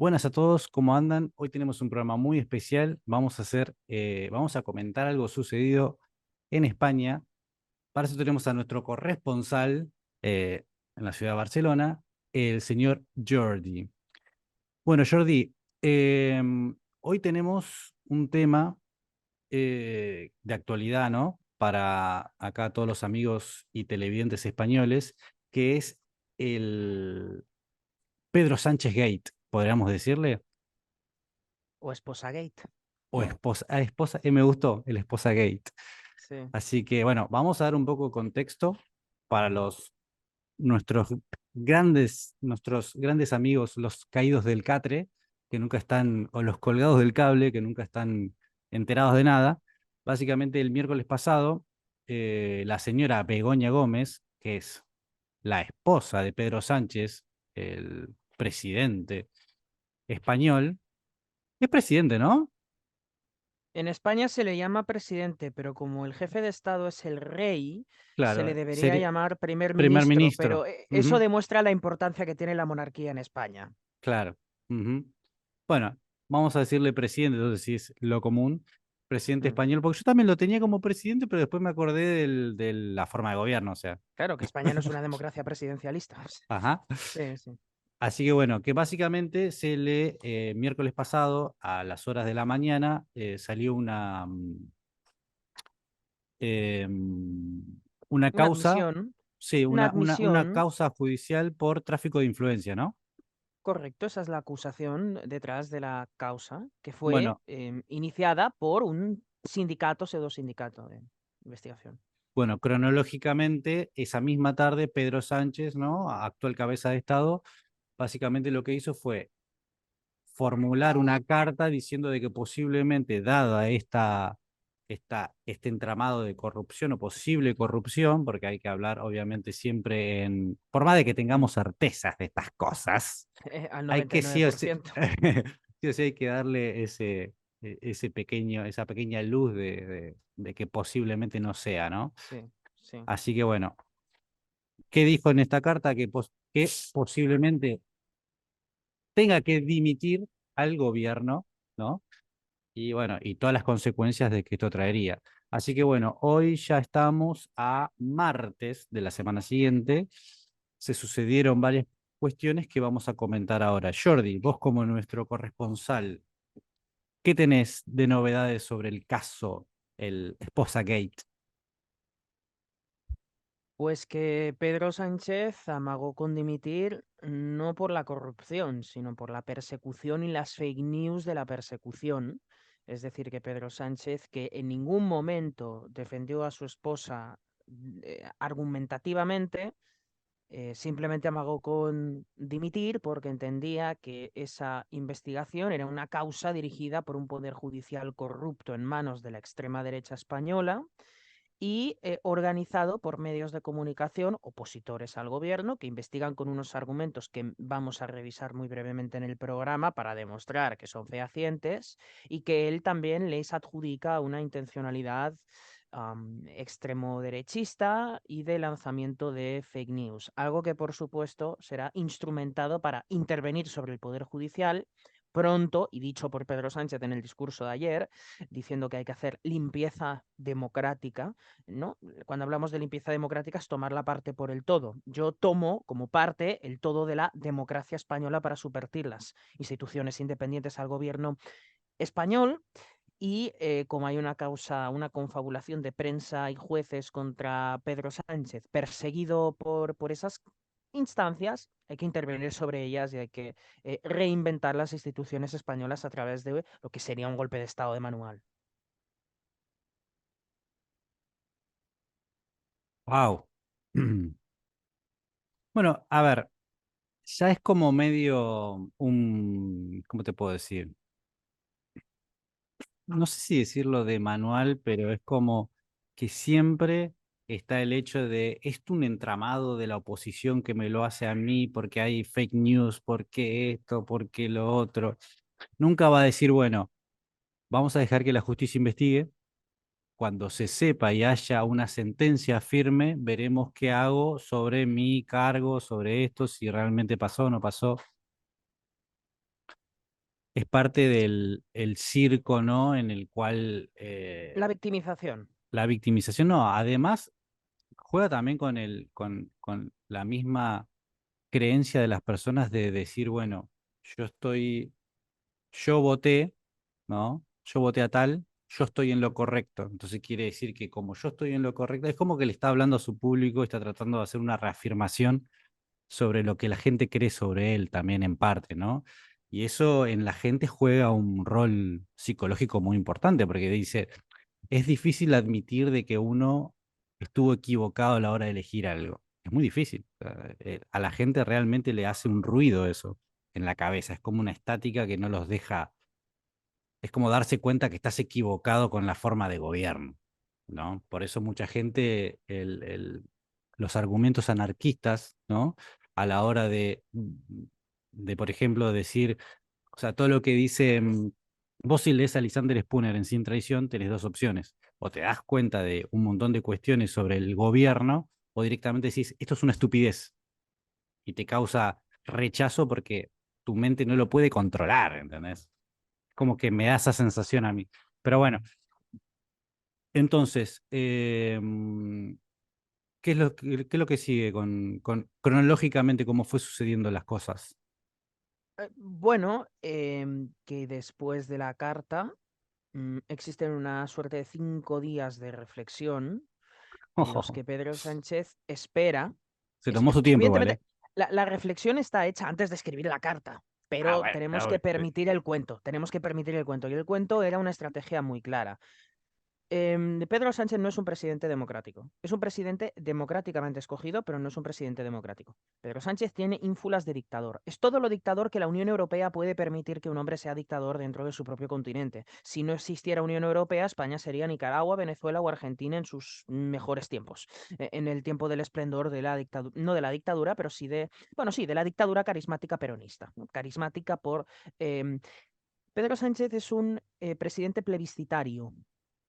Buenas a todos, ¿cómo andan? Hoy tenemos un programa muy especial. Vamos a comentar algo sucedido en España. Para eso tenemos a nuestro corresponsal en la ciudad de Barcelona, el señor Jordi. Bueno, Jordi, hoy tenemos un tema de actualidad, ¿no? Para acá todos los amigos y televidentes españoles, que es el Pedro Sánchez Gate, podríamos decirle. O Esposa Gate. O esposa, esposa, me gustó, el esposa gate. Sí. Así que bueno, vamos a dar un poco de contexto para nuestros nuestros grandes amigos, los caídos del catre, que nunca están, o los colgados del cable, que nunca están enterados de nada. Básicamente el miércoles pasado, la señora Begoña Gómez, que es la esposa de Pedro Sánchez, el presidente español, es presidente, ¿no? En España se le llama presidente, pero como el jefe de Estado es el rey, se le Claro, debería sería llamar primer primer ministro, ministro. pero eso Ujú. demuestra la importancia que tiene la monarquía en España. Claro. Ujú. Bueno, vamos a decirle presidente, entonces si es lo común, presidente Mm. español, porque yo también lo tenía como presidente, pero después me acordé de la forma de gobierno, o sea. Claro que España no es una democracia presidencialista. Ajá. Sí, sí. Así que bueno, que básicamente miércoles pasado, a las horas de la mañana, salió una Una causa, admisión, sí, una una admisión, causa judicial por tráfico de influencia, ¿no? correcto, esa es la acusación detrás de la causa, que fue Bueno, iniciada por un sindicato, pseudo sindicato de investigación. Bueno, cronológicamente, esa misma tarde, Pedro Sánchez, ¿no? Actual cabeza de Estado, básicamente lo que hizo fue formular una carta diciendo de que posiblemente, dada este entramado de corrupción o posible corrupción, porque hay que hablar obviamente siempre por más de que tengamos certezas de estas cosas, Al hay noventa y que nueve sí o por sí, ciento. sí o sí hay que darle esa pequeña luz de que posiblemente no sea, ¿no? Sí, sí. Así que bueno, ¿qué dijo en esta carta? Que posiblemente tenga que dimitir al gobierno, ¿no? Y bueno, y todas las consecuencias de que esto traería. Así que bueno, hoy ya estamos a martes de la semana siguiente. Se sucedieron varias cuestiones que vamos a comentar ahora. Jordi, vos como nuestro corresponsal, ¿qué tenés de novedades sobre el caso, el Esposa Gate? Pues que Pedro Sánchez amagó con dimitir no por la corrupción, sino por la persecución y las fake news de la persecución. Es decir, que Pedro Sánchez, que en ningún momento defendió a su esposa argumentativamente, simplemente amagó con dimitir porque entendía que esa investigación era una causa dirigida por un poder judicial corrupto en manos de la extrema derecha española y organizado por medios de comunicación opositores al gobierno que investigan con unos argumentos que vamos a revisar muy brevemente en el programa para demostrar que son fehacientes y que él también les adjudica una intencionalidad extremo derechista y de lanzamiento de fake news, algo que por supuesto será instrumentado para intervenir sobre el Poder Judicial pronto y dicho por Pedro Sánchez en el discurso de ayer, diciendo que hay que hacer limpieza democrática, ¿no? Cuando hablamos de limpieza democrática es tomar la parte por el todo. Yo tomo como parte el todo de la democracia española para subvertir las instituciones independientes al gobierno español y como hay una causa, una confabulación de prensa y jueces contra Pedro Sánchez, perseguido por esas instancias, hay que intervenir sobre ellas y hay que reinventar las instituciones españolas a través de lo que sería un golpe de Estado de manual. Wow. Bueno, a ver, ya es como medio ¿cómo te puedo decir? No sé si decirlo de manual, pero es como que siempre está el hecho de, esto un entramado de la oposición que me lo hace a mí porque hay fake news, porque esto, porque lo otro. Nunca va a decir, bueno, vamos a dejar que la justicia investigue. Cuando se sepa y haya una sentencia firme, veremos qué hago sobre mi cargo, sobre esto, si realmente pasó o no pasó. es parte del el circo, ¿no? En el cual La victimización. la victimización, no, además juega también con la misma creencia de las personas de decir, bueno, yo estoy, yo voté, ¿no? Yo voté a tal, yo estoy en lo correcto. Entonces quiere decir que como yo estoy en lo correcto, es como que le está hablando a su público, está tratando de hacer una reafirmación sobre lo que la gente cree sobre él también en parte, ¿no? Y eso en la gente juega un rol psicológico muy importante, porque dice, es difícil admitir de que uno estuvo equivocado a la hora de elegir algo. Es muy difícil. O sea, a la gente realmente le hace un ruido eso en la cabeza. Es como una estática que no los deja. Es como darse cuenta que estás equivocado con la forma de gobierno, ¿no? Por eso mucha gente, los argumentos anarquistas, ¿no? A la hora por ejemplo, decir, o sea, todo lo que dice, vos si lees a Lysander Spooner en Sin Traición, tenés dos opciones. O te das cuenta de un montón de cuestiones sobre el gobierno, o directamente decís, esto es una estupidez, y te causa rechazo porque tu mente no lo puede controlar, ¿entendés? Como que me da esa sensación a mí. Pero bueno, entonces, ¿qué es lo que sigue cronológicamente cómo fue sucediendo las cosas? Bueno, que después de la carta existen una suerte de 5 días de reflexión en los que Pedro Sánchez espera. Se tomó su tiempo igual, Evidentemente, ¿eh? la reflexión está hecha antes de escribir la carta, Ah, pero bueno, tenemos que obvio, sí. permitir el cuento, tenemos que permitir el cuento. Y el cuento era una estrategia muy clara. Pedro Sánchez no es un presidente democrático. Es un presidente democráticamente escogido, pero no es un presidente democrático. Pedro Sánchez tiene ínfulas de dictador. Es todo lo dictador que la Unión Europea puede permitir que un hombre sea dictador dentro de su propio continente. Si no existiera Unión Europea, España sería Nicaragua, Venezuela o Argentina en sus mejores tiempos. En el tiempo del esplendor de la dictadura, no de la dictadura, pero sí de, bueno, sí, de la dictadura carismática peronista. ¿No? Carismática por... Pedro Sánchez es un presidente plebiscitario,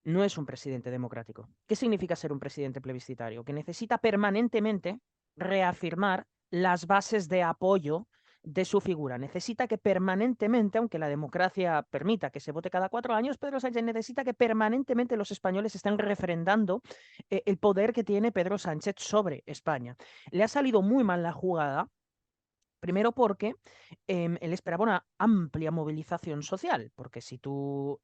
no es un presidente democrático. ¿Qué significa ser un presidente plebiscitario? Que necesita permanentemente reafirmar las bases de apoyo de su figura. Necesita que permanentemente, aunque la democracia permita que se vote cada 4 años, Pedro Sánchez necesita que permanentemente los españoles estén refrendando el poder que tiene Pedro Sánchez sobre España. Le ha salido muy mal la jugada. Primero porque él esperaba una amplia movilización social, porque si tú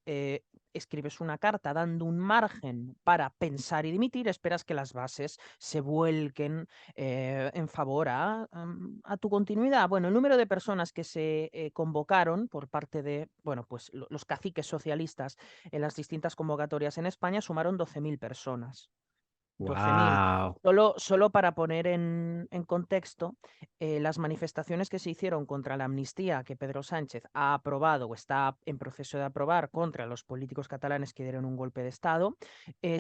escribes una carta dando un margen para pensar y dimitir, esperas que las bases se vuelquen en favor a tu continuidad. Bueno, el número de personas que se convocaron por parte de, bueno, pues los caciques socialistas en las distintas convocatorias en España sumaron 12.000 personas. 12.000. Wow. Solo para poner en contexto, las manifestaciones que se hicieron contra la amnistía que Pedro Sánchez ha aprobado o está en proceso de aprobar contra los políticos catalanes que dieron un golpe de Estado,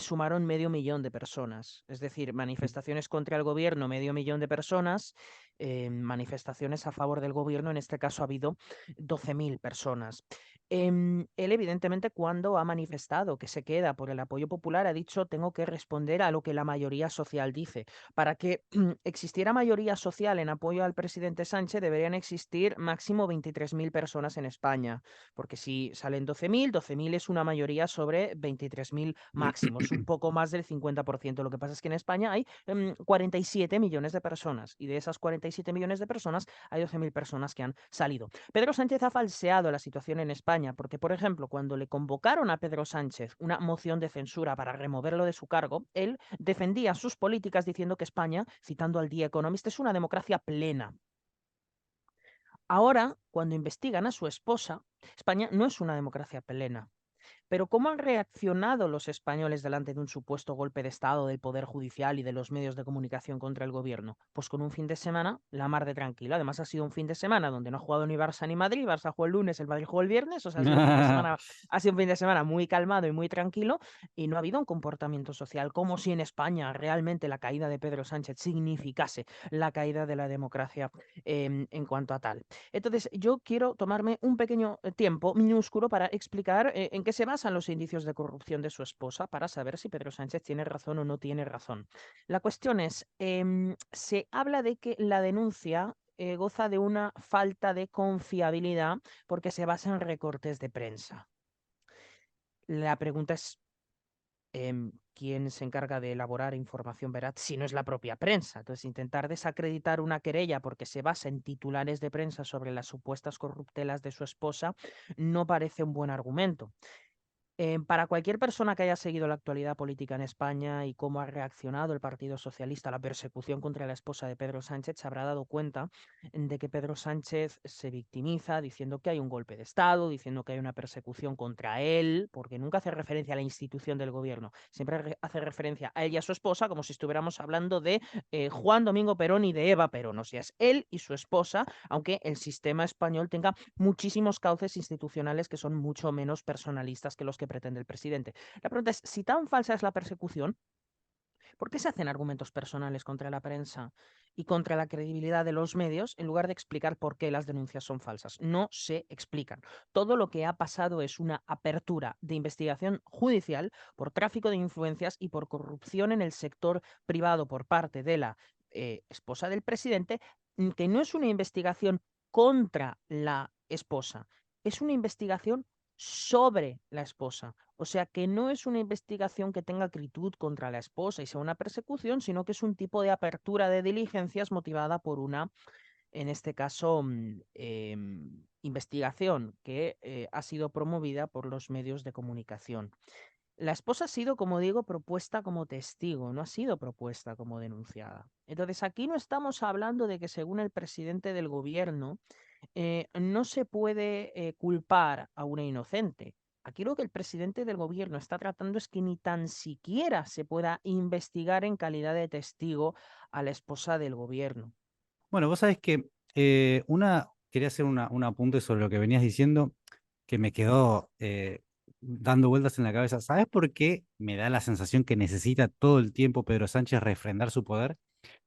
sumaron 500.000 de personas. Es decir, manifestaciones contra el gobierno, 500.000 de personas, manifestaciones a favor del gobierno, en este caso ha habido 12.000 personas. Él, evidentemente, cuando ha manifestado que se queda por el apoyo popular, ha dicho, tengo que responder a lo que la mayoría social dice. Para que existiera mayoría social en apoyo al presidente Sánchez, deberían existir máximo 23.000 personas en España, porque si salen 12.000, 12.000 es una mayoría sobre 23.000 máximos, un poco más del 50%. Lo que pasa es que en España hay 47 millones de personas, y de esas 47 millones de personas hay 12.000 personas que han salido. Pedro Sánchez ha falseado la situación en España, porque, por ejemplo, cuando le convocaron a Pedro Sánchez una moción de censura para removerlo de su cargo, él defendía sus políticas diciendo que España, citando al The Economist, es una democracia plena. Ahora, cuando investigan a su esposa, España no es una democracia plena. Pero ¿cómo han reaccionado los españoles delante de un supuesto golpe de Estado del Poder Judicial y de los medios de comunicación contra el gobierno? Pues con un fin de semana, la mar de tranquilo. Además ha sido un fin de semana donde no ha jugado ni Barça ni Madrid. Barça jugó el lunes, el Madrid jugó el viernes. O sea, ha sido un fin de semana, ha sido un fin de semana muy calmado y muy tranquilo, y no ha habido un comportamiento social como si en España realmente la caída de Pedro Sánchez significase la caída de la democracia en cuanto a tal. Entonces, yo quiero tomarme un pequeño tiempo minúsculo para explicar en qué se basan los indicios de corrupción de su esposa para saber si Pedro Sánchez tiene razón o no tiene razón. La cuestión es, se habla de que la denuncia goza de una falta de confiabilidad porque se basa en recortes de prensa. La pregunta es, ¿quién se encarga de elaborar información veraz si no es la propia prensa? Entonces, intentar desacreditar una querella porque se basa en titulares de prensa sobre las supuestas corruptelas de su esposa no parece un buen argumento. Para cualquier persona que haya seguido la actualidad política en España y cómo ha reaccionado el Partido Socialista a la persecución contra la esposa de Pedro Sánchez, se habrá dado cuenta de que Pedro Sánchez se victimiza diciendo que hay un golpe de Estado, diciendo que hay una persecución contra él, porque nunca hace referencia a la institución del gobierno, siempre hace referencia a él y a su esposa como si estuviéramos hablando de Juan Domingo Perón y de Eva Perón. O sea, es él y su esposa, aunque el sistema español tenga muchísimos cauces institucionales que son mucho menos personalistas que los que pretende el presidente. La pregunta es, si tan falsa es la persecución, ¿por qué se hacen argumentos personales contra la prensa y contra la credibilidad de los medios en lugar de explicar por qué las denuncias son falsas? No se explican. Todo lo que ha pasado es una apertura de investigación judicial por tráfico de influencias y por corrupción en el sector privado por parte de la esposa del presidente, que no es una investigación contra la esposa, es una investigación sobre la esposa. O sea, que no es una investigación que tenga acritud contra la esposa y sea una persecución, sino que es un tipo de apertura de diligencias motivada por una, en este caso, investigación que ha sido promovida por los medios de comunicación. La esposa ha sido, como digo, propuesta como testigo, no ha sido propuesta como denunciada. Entonces, aquí no estamos hablando de que, según el presidente del gobierno, no se puede culpar a una inocente. Aquí lo que el presidente del gobierno está tratando es que ni tan siquiera se pueda investigar en calidad de testigo a la esposa del gobierno. Bueno, vos sabés que quería hacer un apunte sobre lo que venías diciendo que me quedó dando vueltas en la cabeza. ¿Sabes por qué me da la sensación que necesita todo el tiempo Pedro Sánchez refrendar su poder?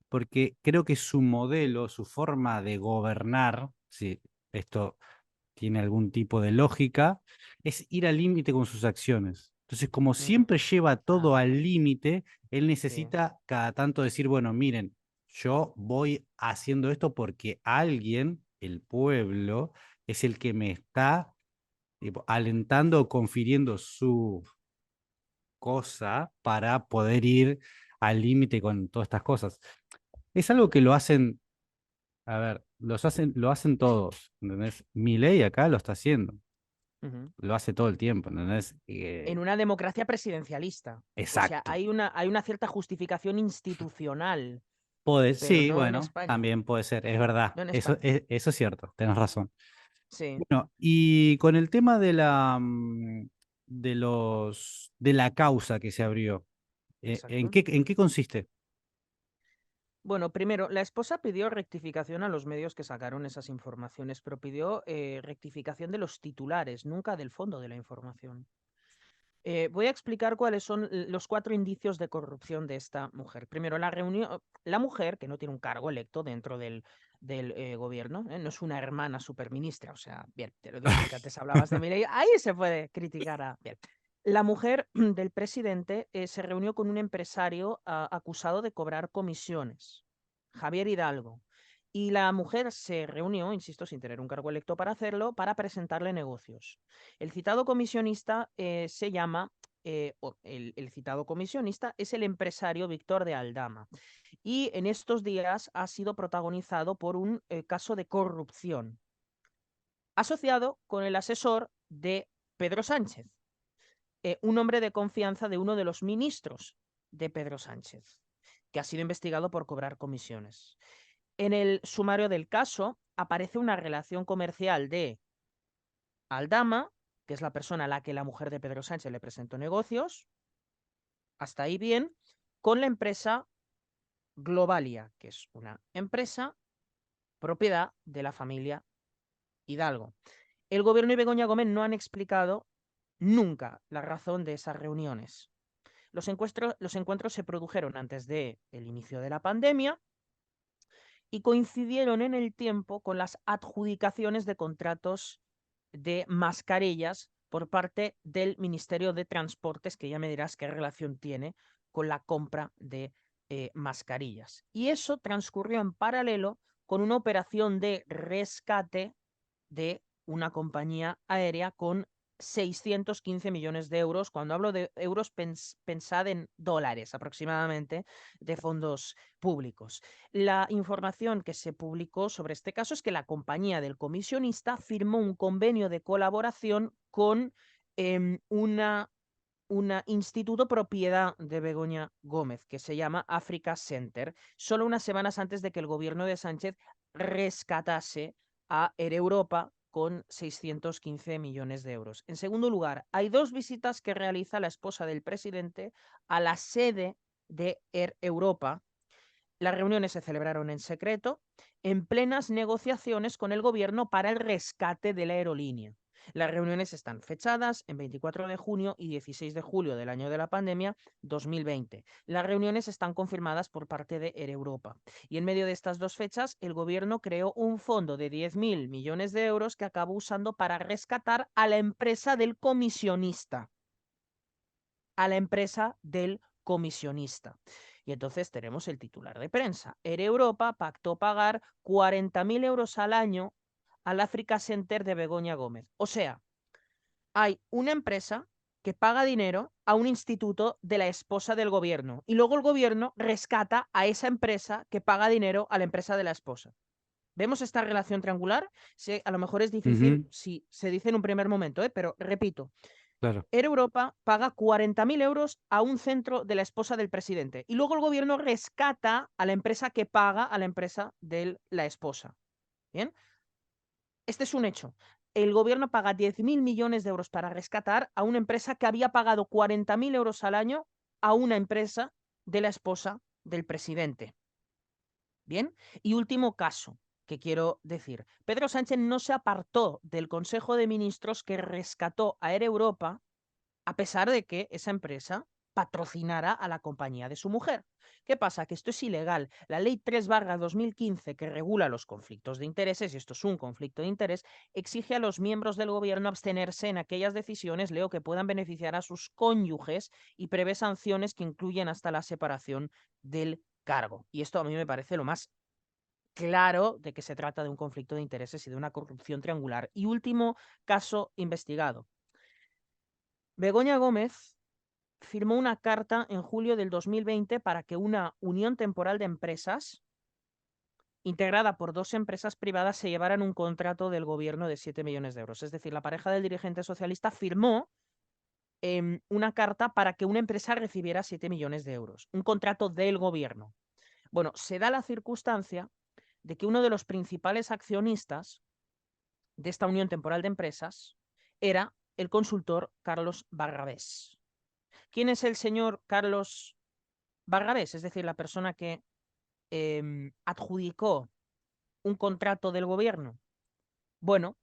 Porque creo que su modelo, su forma de gobernar, si esto tiene algún tipo de lógica, es ir al límite con sus acciones. Entonces, como Mm, siempre lleva todo ah, al límite, él sí. necesita cada tanto decir, bueno, miren, yo voy haciendo esto porque alguien, el pueblo, es el que me está tipo, alentando o confiriendo su cosa para poder ir al límite con todas estas cosas. Es algo que lo hacen, a ver, lo hacen todos, ¿entendés? Milei acá lo está haciendo, Ujú. lo hace todo el tiempo, ¿entendés? En una democracia presidencialista. O sea, Exacto. hay una cierta justificación institucional, pero Sí, no en bueno, España. también puede ser, es verdad, No en eso, España. eso es cierto, tenés razón. Sí, Bueno, y con el tema de de la causa que se abrió, exacto. en qué consiste? Bueno, primero, la esposa pidió rectificación a los medios que sacaron esas informaciones, pero pidió rectificación de los titulares, nunca del fondo de la información. Voy a explicar cuáles son los 4 indicios de corrupción de esta mujer. Primero, la reunión, la mujer, que no tiene un cargo electo dentro del gobierno, no es una hermana superministra, o sea, bien, te lo digo porque antes hablabas de Mireia, ahí se puede criticar a... Bien. La mujer del presidente se reunió con un empresario acusado de cobrar comisiones, Javier Hidalgo. Y la mujer se reunió, insisto, sin tener un cargo electo para hacerlo, para presentarle negocios. El citado comisionista se llama, el citado comisionista es el empresario Víctor de Aldama. Y en estos días ha sido protagonizado por un caso de corrupción asociado con el asesor de Pedro Sánchez, un hombre de confianza de uno de los ministros de Pedro Sánchez, que ha sido investigado por cobrar comisiones. En el sumario del caso aparece una relación comercial de Aldama, que es la persona a la que la mujer de Pedro Sánchez le presentó negocios, hasta ahí bien, con la empresa Globalia, que es una empresa propiedad de la familia Hidalgo. El gobierno y Begoña Gómez no han explicado nunca la razón de esas reuniones. Los encuentros se produjeron antes del inicio de la pandemia y coincidieron en el tiempo con las adjudicaciones de contratos de mascarillas por parte del Ministerio de Transportes, que ya me dirás qué relación tiene con la compra de mascarillas. Y eso transcurrió en paralelo con una operación de rescate de una compañía aérea con 615 millones de euros. Cuando hablo de euros, pensad en dólares aproximadamente de fondos públicos. La información que se publicó sobre este caso es que la compañía del comisionista firmó un convenio de colaboración con un instituto propiedad de Begoña Gómez, que se llama Africa Center, solo unas semanas antes de que el gobierno de Sánchez rescatase a Air Europa con 615 millones de euros. En segundo lugar, hay 2 visitas que realiza la esposa del presidente a la sede de Air Europa. Las reuniones se celebraron en secreto, en plenas negociaciones con el gobierno para el rescate de la aerolínea. Las reuniones están fechadas en 24 de junio y 16 de julio del año de la pandemia 2020. Las reuniones están confirmadas por parte de Air Europa. Y en medio de estas 2 fechas, el gobierno creó un fondo de 10.000 millones de euros que acabó usando para rescatar a la empresa del comisionista. A la empresa del comisionista. Y entonces tenemos el titular de prensa. Air Europa pactó pagar 40.000 euros al año al Africa Center de Begoña Gómez. O sea, hay una empresa que paga dinero a un instituto de la esposa del gobierno y luego el gobierno rescata a esa empresa que paga dinero a la empresa de la esposa. ¿Vemos esta relación triangular? Sí, a lo mejor es difícil si se dice en un primer momento, pero repito, Claro. Air Europa paga 40.000 euros a un centro de la esposa del presidente y luego el gobierno rescata a la empresa que paga a la empresa de la esposa. ¿Bien? Este es un hecho. El gobierno paga 10.000 millones de euros para rescatar a una empresa que había pagado 40.000 euros al año a una empresa de la esposa del presidente. Bien, y último caso que quiero decir. Pedro Sánchez no se apartó del Consejo de Ministros que rescató a Air Europa a pesar de que esa empresa patrocinara a la compañía de su mujer. ¿Qué pasa? Que esto es ilegal. La ley 3/2015, que regula los conflictos de intereses, y esto es un conflicto de interés, exige a los miembros del gobierno abstenerse en aquellas decisiones, leo, que puedan beneficiar a sus cónyuges y prevé sanciones que incluyen hasta la separación del cargo. Y esto a mí me parece lo más claro de que se trata de un conflicto de intereses y de una corrupción triangular. Y último caso investigado. Begoña Gómez firmó una carta en julio del 2020 para que una unión temporal de empresas, integrada por 2 empresas privadas, se llevaran un contrato del gobierno de 7 millones de euros. Es decir, la pareja del dirigente socialista firmó una carta para que una empresa recibiera 7 millones de euros, un contrato del gobierno. Bueno, se da la circunstancia de que uno de los principales accionistas de esta unión temporal de empresas era el consultor Carlos Barrabés. ¿Quién es el señor Carlos Barrabés? Es decir, la persona que adjudicó un contrato del gobierno. Bueno,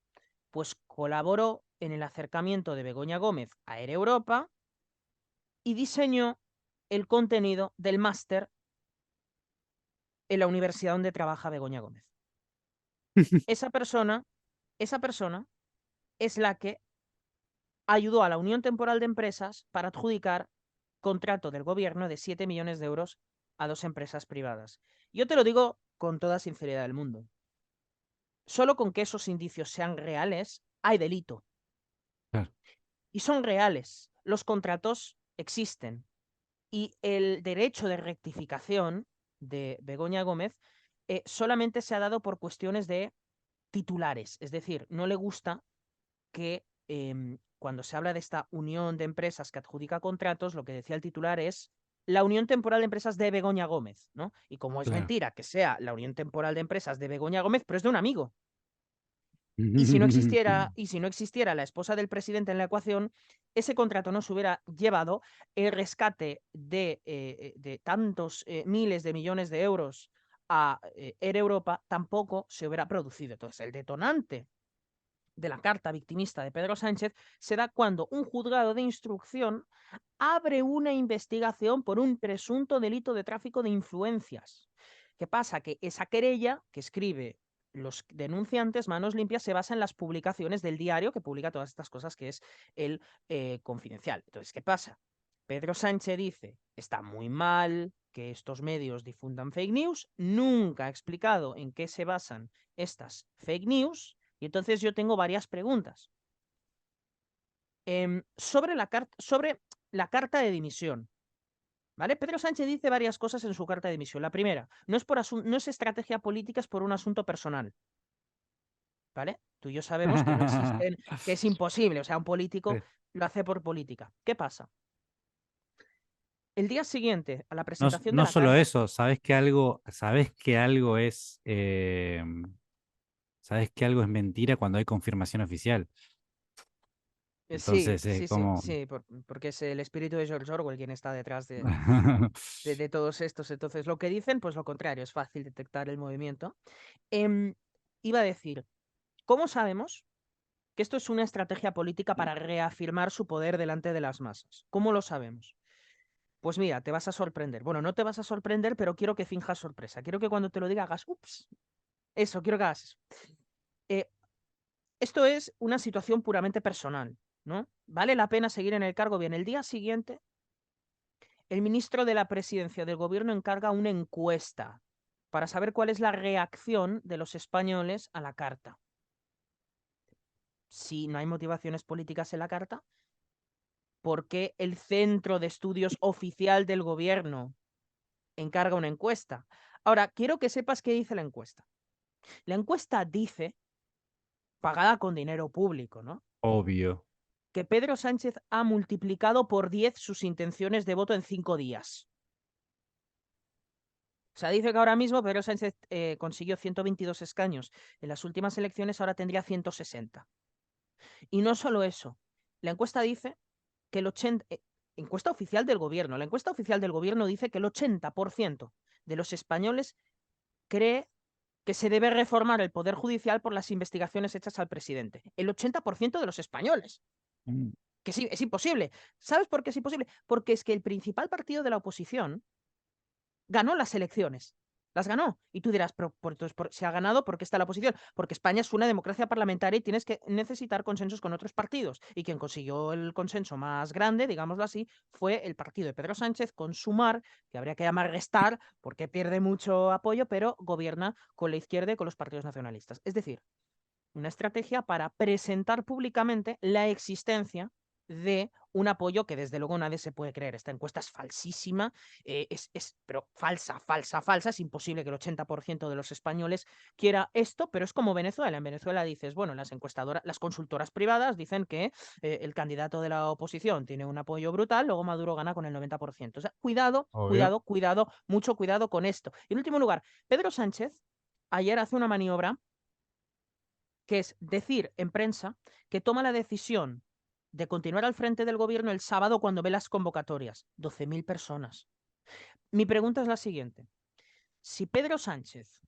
pues colaboró en el acercamiento de Begoña Gómez a Air Europa y diseñó el contenido del máster en la universidad donde trabaja Begoña Gómez. Esa persona es la que ayudó a la Unión Temporal de Empresas para adjudicar contrato del gobierno de 7 millones de euros a 2 empresas privadas. Yo te lo digo con toda sinceridad del mundo. Solo con que esos indicios sean reales, hay delito. Claro. Y son reales. Los contratos existen. Y el derecho de rectificación de Begoña Gómez solamente se ha dado por cuestiones de titulares. Es decir, no le gusta que cuando se habla de esta unión de empresas que adjudica contratos, lo que decía el titular es la Unión Temporal de Empresas de Begoña Gómez, ¿no? Y como es Claro. mentira que sea la Unión Temporal de Empresas de Begoña Gómez, pero es de un amigo. Y si no existiera la esposa del presidente en la ecuación, ese contrato no se hubiera llevado, el rescate de tantos miles de millones de euros a Air Europa tampoco se hubiera producido. Entonces, el detonante de la carta victimista de Pedro Sánchez se da cuando un juzgado de instrucción abre una investigación por un presunto delito de tráfico de influencias. ¿Qué pasa? Que esa querella que escribe los denunciantes, Manos Limpias, se basa en las publicaciones del diario que publica todas estas cosas, que es el Confidencial. Entonces, ¿qué pasa? Pedro Sánchez dice, está muy mal que estos medios difundan fake news, nunca ha explicado en qué se basan estas fake news, y entonces yo tengo varias preguntas. Sobre la carta de dimisión, ¿vale? Pedro Sánchez dice varias cosas en su carta de dimisión. La primera, no es estrategia política, es por un asunto personal, ¿vale? Tú y yo sabemos que no existen, que es imposible, o sea, un político Sí. lo hace por política. ¿Qué pasa? El día siguiente a la No, presentación de no la solo carta, eso, sabes que algo es mentira cuando hay confirmación oficial. sí, Entonces es sí, sí, como... sí, porque es el espíritu de George Orwell quien está detrás de todos estos. Entonces, lo que dicen, pues lo contrario, es fácil detectar el movimiento. Em, Iba a decir, ¿cómo sabemos que esto es una estrategia política para reafirmar su poder delante de las masas? ¿Cómo lo sabemos? Pues mira, te vas a sorprender. Bueno, no te vas a sorprender, pero quiero que finjas sorpresa. Quiero que cuando te lo diga hagas, ups, eso, quiero que hagas eso. Eh, Esto es una situación puramente personal, ¿no? Vale la pena seguir en el cargo. Bien, el día siguiente, el ministro de la Presidencia del Gobierno encarga una encuesta para saber cuál es la reacción de los españoles a la carta. Si no hay motivaciones políticas en la carta, ¿por qué el Centro de Estudios Oficial del Gobierno encarga una encuesta? Ahora, quiero que sepas qué dice la encuesta. La encuesta dice, pagada con dinero público, ¿no? Obvio. Que Pedro Sánchez ha multiplicado por 10 sus intenciones de voto en 5 días. O sea, dice que ahora mismo Pedro Sánchez consiguió 122 escaños en las últimas elecciones, ahora tendría 160. Y no solo eso, la encuesta dice que el 80, encuesta oficial del gobierno, la encuesta oficial del gobierno dice que el 80% de los españoles cree que se debe reformar el Poder Judicial por las investigaciones hechas al presidente. El 80% de los españoles. Mm. Que sí, es imposible. ¿Sabes por qué es imposible? Porque es que el principal partido de la oposición ganó las elecciones. Las ganó. Y tú dirás, pero se ha ganado porque está la oposición. Porque España es una democracia parlamentaria y tienes que necesitar consensos con otros partidos. Y quien consiguió el consenso más grande, digámoslo así, fue el partido de Pedro Sánchez con Sumar, que habría que llamar restar, porque pierde mucho apoyo, pero gobierna con la izquierda y con los partidos nacionalistas. Es decir, una estrategia para presentar públicamente la existencia de un apoyo que desde luego nadie se puede creer. Esta encuesta es falsísima, pero falsa, falsa, falsa. Es imposible que el 80% de los españoles quiera esto, pero es como Venezuela. En Venezuela dices, bueno, las encuestadoras, las consultoras privadas dicen que el candidato de la oposición tiene un apoyo brutal, luego Maduro gana con el 90%. O sea, cuidado, Obvio. cuidado, cuidado, mucho cuidado con esto. Y en último lugar, Pedro Sánchez ayer hace una maniobra que es decir en prensa que toma la decisión de continuar al frente del gobierno el sábado cuando ve las convocatorias. 12.000 personas. Mi pregunta es la siguiente. Si Pedro Sánchez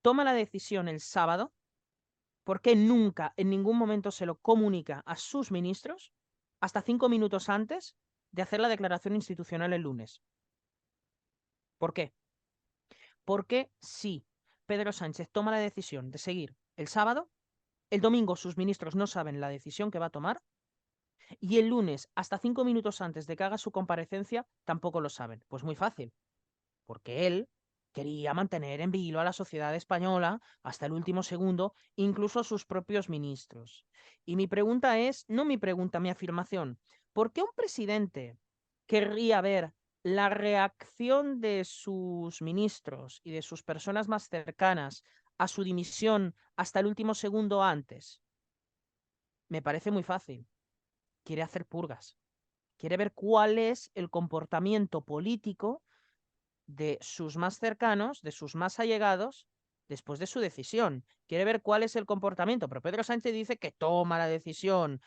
toma la decisión el sábado, ¿por qué nunca, en ningún momento se lo comunica a sus ministros hasta 5 minutos antes de hacer la declaración institucional el lunes? ¿Por qué? Porque si Pedro Sánchez toma la decisión de seguir el sábado, el domingo sus ministros no saben la decisión que va a tomar y el lunes, hasta 5 minutos antes de que haga su comparecencia, tampoco lo saben. Pues muy fácil, porque él quería mantener en vilo a la sociedad española hasta el último segundo, incluso a sus propios ministros. Y mi pregunta es, no mi pregunta, mi afirmación, ¿por qué un presidente querría ver la reacción de sus ministros y de sus personas más cercanas a su dimisión hasta el último segundo antes? Me parece muy fácil. Quiere hacer purgas. Quiere ver cuál es el comportamiento político de sus más cercanos, de sus más allegados, después de su decisión. Quiere ver cuál es el comportamiento. Pero Pedro Sánchez dice que toma la decisión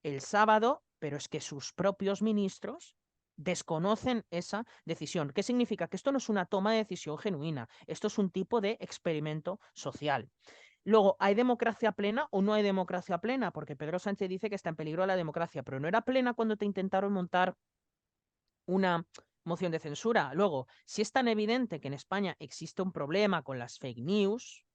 el sábado, pero es que sus propios ministros desconocen esa decisión. ¿Qué significa? Que esto no es una toma de decisión genuina, esto es un tipo de experimento social. Luego, ¿hay democracia plena o no hay democracia plena? Porque Pedro Sánchez dice que está en peligro la democracia, pero no era plena cuando te intentaron montar una moción de censura. Luego, si es tan evidente que en España existe un problema con las fake news,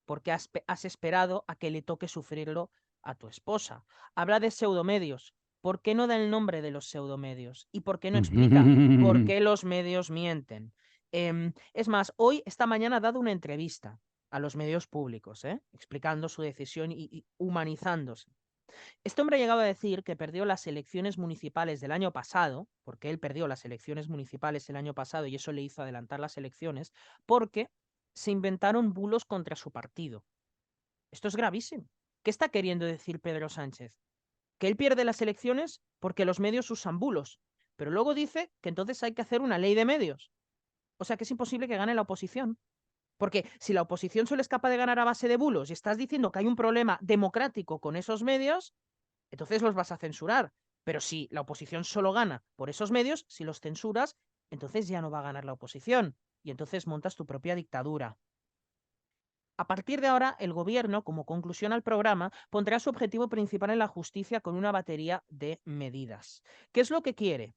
¿por qué has esperado a que le toque sufrirlo a tu esposa? Habla de pseudomedios. ¿por qué no da el nombre de los pseudomedios? ¿Y por qué no explica por qué los medios mienten? Es más, esta mañana ha dado una entrevista a los medios públicos, explicando su decisión y humanizándose. Este hombre ha llegado a decir que perdió las elecciones municipales del año pasado, porque él perdió las elecciones municipales el año pasado y eso le hizo adelantar las elecciones, porque se inventaron bulos contra su partido. Esto es gravísimo. ¿Qué está queriendo decir Pedro Sánchez? Que él pierde las elecciones porque los medios usan bulos, pero luego dice que entonces hay que hacer una ley de medios. O sea que es imposible que gane la oposición. Porque si la oposición solo es capaz de ganar a base de bulos y estás diciendo que hay un problema democrático con esos medios, entonces los vas a censurar. Pero si la oposición solo gana por esos medios, si los censuras, entonces ya no va a ganar la oposición. Y entonces montas tu propia dictadura. A partir de ahora, el gobierno, como conclusión al programa, pondrá su objetivo principal en la justicia con una batería de medidas. ¿Qué es lo que quiere?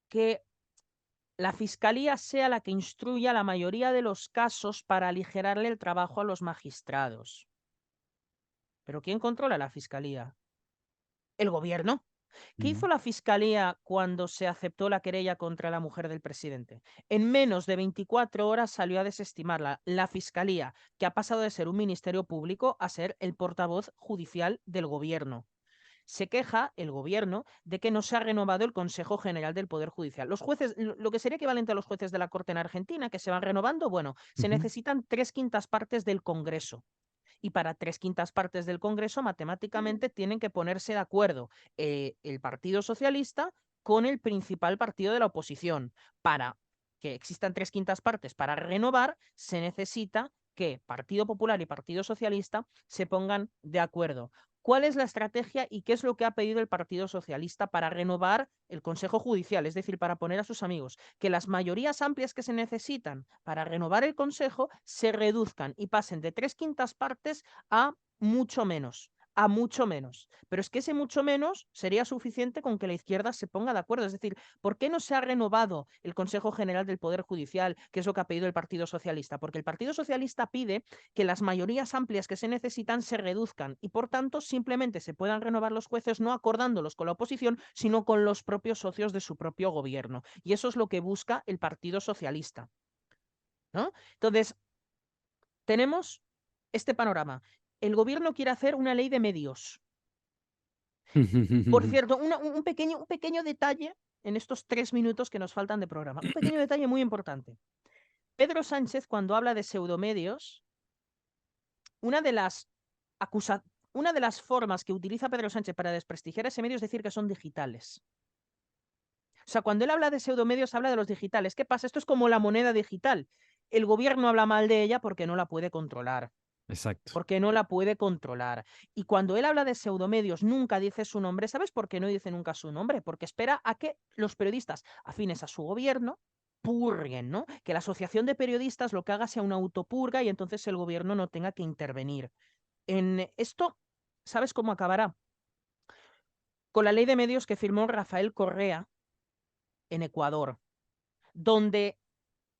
Que la fiscalía sea la que instruya la mayoría de los casos para aligerarle el trabajo a los magistrados. ¿Pero quién controla la fiscalía? El gobierno. ¿Qué hizo la fiscalía cuando se aceptó la querella contra la mujer del presidente? En menos de 24 horas salió a desestimarla. La fiscalía, que ha pasado de ser un ministerio público a ser el portavoz judicial del gobierno. Se queja el gobierno de que no se ha renovado el Consejo General del Poder Judicial. Los jueces, lo que sería equivalente a los jueces de la Corte en Argentina, que se van renovando, bueno, se necesitan 3/5 partes del Congreso y para 3/5 partes del Congreso matemáticamente tienen que ponerse de acuerdo el Partido Socialista con el principal partido de la oposición. Para que existan 3/5 partes para renovar, se necesita que Partido Popular y Partido Socialista se pongan de acuerdo. ¿Cuál es la estrategia y qué es lo que ha pedido el Partido Socialista para renovar el Consejo Judicial? Es decir, para poner a sus amigos que las mayorías amplias que se necesitan para renovar el Consejo se reduzcan y pasen de 3/5 partes a mucho menos. A mucho menos. Pero es que ese mucho menos sería suficiente con que la izquierda se ponga de acuerdo. Es decir, ¿por qué no se ha renovado el Consejo General del Poder Judicial, que es lo que ha pedido el Partido Socialista? Porque el Partido Socialista pide que las mayorías amplias que se necesitan se reduzcan y, por tanto, simplemente se puedan renovar los jueces no acordándolos con la oposición, sino con los propios socios de su propio gobierno. Y eso es lo que busca el Partido Socialista, ¿no? Entonces, tenemos este panorama. El gobierno quiere hacer una ley de medios. Por cierto, un pequeño detalle en estos 3 minutos que nos faltan de programa. Un pequeño detalle muy importante. Pedro Sánchez, cuando habla de pseudomedios, una de las una de las formas que utiliza Pedro Sánchez para desprestigiar ese medio es decir que son digitales. O sea, cuando él habla de pseudomedios, habla de los digitales. ¿Qué pasa? Esto es como la moneda digital. El gobierno habla mal de ella porque no la puede controlar. Exacto. Porque no la puede controlar. Y cuando él habla de pseudomedios, nunca dice su nombre. ¿Sabes por qué no dice nunca su nombre? Porque espera a que los periodistas afines a su gobierno purguen, ¿no? Que la asociación de periodistas lo que haga sea una autopurga y entonces el gobierno no tenga que intervenir. En esto, ¿sabes cómo acabará? Con la ley de medios que firmó Rafael Correa en Ecuador, donde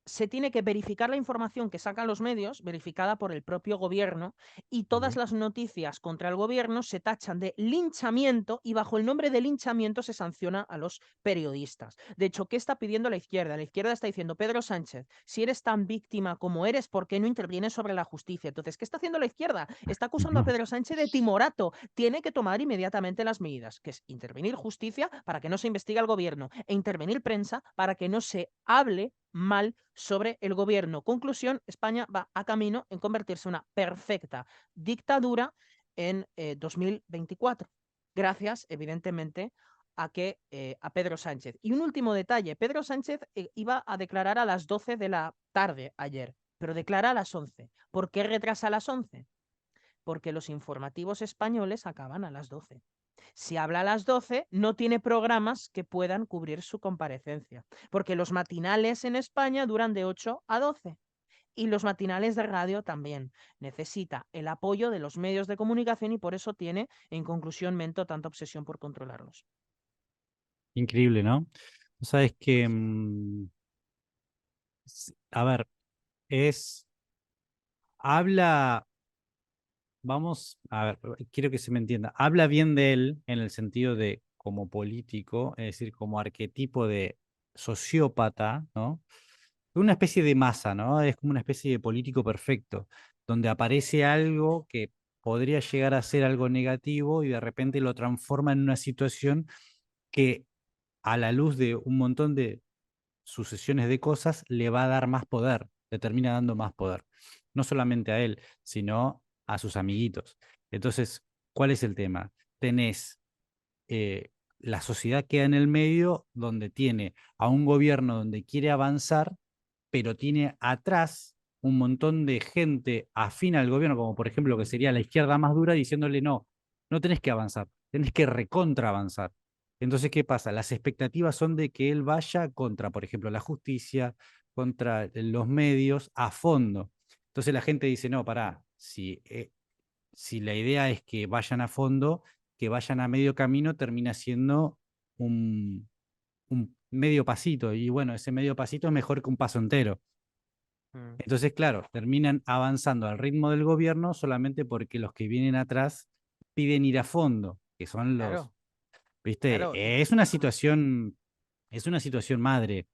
se tiene que verificar la información que sacan los medios, verificada por el propio gobierno, y todas Ok. las noticias contra el gobierno se tachan de linchamiento y bajo el nombre de linchamiento se sanciona a los periodistas. De hecho, ¿qué está pidiendo la izquierda? La izquierda está diciendo, Pedro Sánchez, si eres tan víctima como eres, ¿por qué no intervienes sobre la justicia? Entonces, ¿qué está haciendo la izquierda? Está acusando a Pedro Sánchez de timorato. Tiene que tomar inmediatamente las medidas, que es intervenir justicia para que no se investigue al gobierno e intervenir prensa para que no se hable mal sobre el gobierno. Conclusión, España va a camino en convertirse en una perfecta dictadura en 2024. Gracias, evidentemente, a Pedro Sánchez. Y un último detalle, Pedro Sánchez iba a declarar a las 12 de la tarde ayer, pero declara a las 11. ¿Por qué retrasa a las 11? Porque los informativos españoles acaban a las 12. Si habla a las 12, no tiene programas que puedan cubrir su comparecencia, porque los matinales en España duran de 8 a 12 y los matinales de radio también. Necesita el apoyo de los medios de comunicación y por eso tiene, en conclusión, Mento, tanta obsesión por controlarlos. Increíble, ¿no? O sea, es que, a ver, habla vamos, a ver, quiero que se me entienda. Habla bien de él en el sentido de como político, es decir, como arquetipo de sociópata, ¿no? Una especie de masa, ¿no? Es como una especie de político perfecto, donde aparece algo que podría llegar a ser algo negativo y de repente lo transforma en una situación que a la luz de un montón de sucesiones de cosas le va a dar más poder, le termina dando más poder. No solamente a él, sino a sus amiguitos. Entonces, ¿cuál es el tema? Tenés la sociedad queda en el medio donde tiene a un gobierno donde quiere avanzar, pero tiene atrás un montón de gente afín al gobierno, como por ejemplo lo que sería la izquierda más dura, diciéndole no, no tenés que avanzar, tenés que recontra avanzar. Entonces, ¿qué pasa? Las expectativas son de que él vaya contra, por ejemplo, la justicia, contra los medios, a fondo. Entonces la gente dice, no, pará, si la idea es que vayan a fondo, que vayan a medio camino, termina siendo un medio pasito. Y bueno, ese medio pasito es mejor que un paso entero. Mm. Entonces, claro, terminan avanzando al ritmo del gobierno solamente porque los que vienen atrás piden ir a fondo, que son los, Claro, ¿viste? claro. Es una situación madre.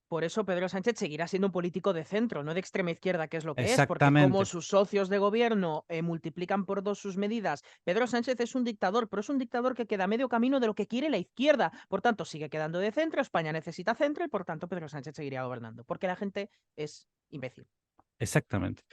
Por eso Pedro Sánchez seguirá siendo un político de centro, no de extrema izquierda, que es lo que es, porque como Exactamente, sus socios de gobierno multiplican por dos sus medidas, Pedro Sánchez es un dictador, pero es un dictador que queda a medio camino de lo que quiere la izquierda. Por tanto, sigue quedando de centro, España necesita centro y por tanto Pedro Sánchez seguiría gobernando, porque la gente es imbécil. exactamente.